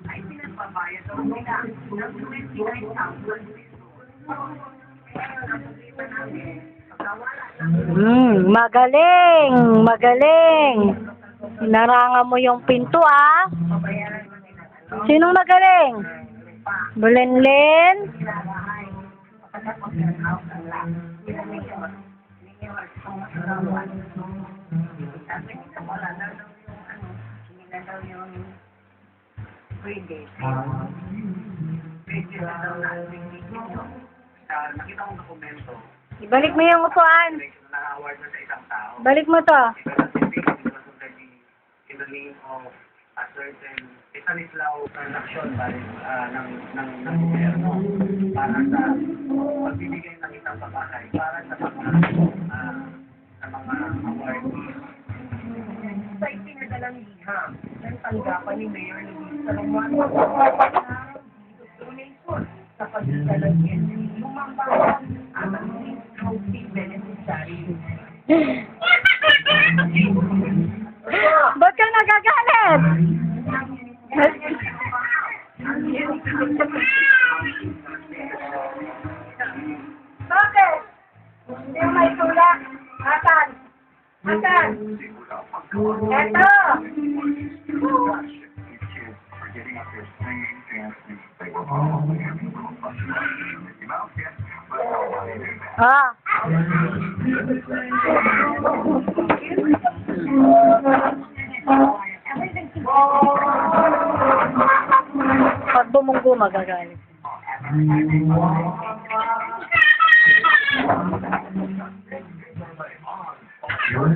Ay pinagbabayad daw nila ng 29,000 pesos. Magaling! Magaling! Naranga mo yung pinto, ah. Sinong magaling? Bulenlen? Nakita kong dokumento. Ibalik mo yung upuan. Na-award na sa isang tao. Balik mo to. In the name of a certain Stanislao transaction ng gobyerno para sa pagbibigay ng isang pabahay para sa mga awardees. Sa itinadalang liham ng tanggapan ni Mayor Luis Salomon donation sa pagdala ng NC lumambang ang housing beneficiary. Ba't ka nagagalit? Bakit? Hindi mo may tulak. Asan? Asan? Eto! Ah. Pag bumunggo, magagalit. You're